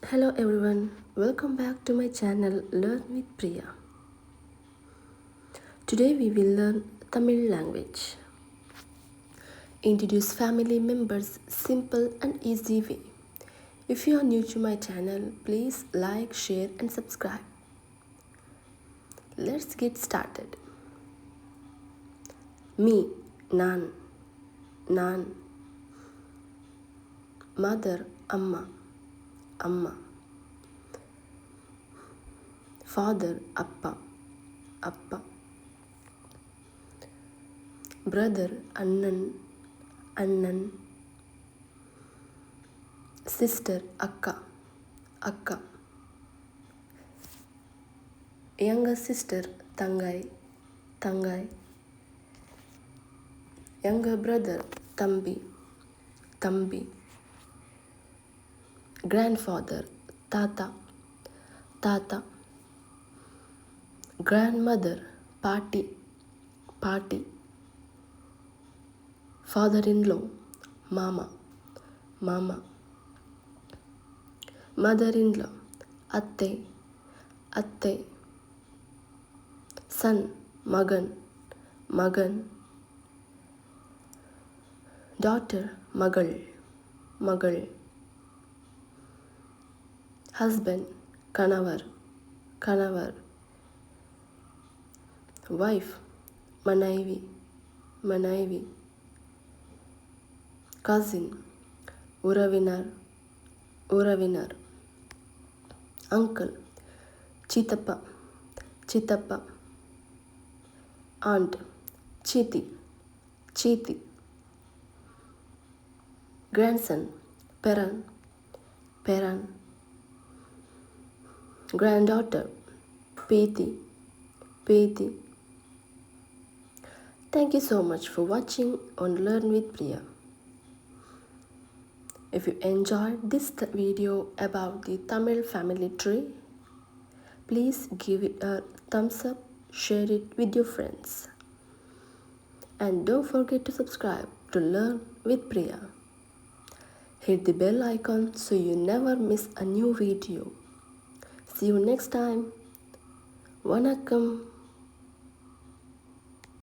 Hello everyone, welcome back to my channel Learn with Priya. Today we will learn Tamil language. Introduce family members simple and easy way. If you are new to my channel, please like, share and subscribe. Let's get started. Me, Nan, Nan. Mother, Amma, Amma. Father, Appa, Appa. Brother, Annan, Annan. Sister, Akka, Akka. Younger sister, Tangai, Tangai. Younger brother, Tambi, Tambi. Grandfather, Tata, Tata. Grandmother, Pati, Pati. Father-in-law, Mama, Mama. Mother-in-law, Atte, Atte. Son, Magan, Magan. Daughter, Magal, Magal. Husband, Kanavar, Kanavar. Wife, Manaivi, Manaivi. Cousin, Uravinar, Uravinar. Uncle, Chitappa, Chitappa. Aunt, Chiti, Chiti. Grandson, Peran, Peran. Granddaughter, Peti, Peti. Thank you so much for watching on Learn with Priya. If you enjoyed this video about the Tamil family tree, please give it a thumbs up, share it with your friends. And don't forget to subscribe to Learn with Priya. Hit the bell icon so you never miss a new video. See you next time. Vanakkam.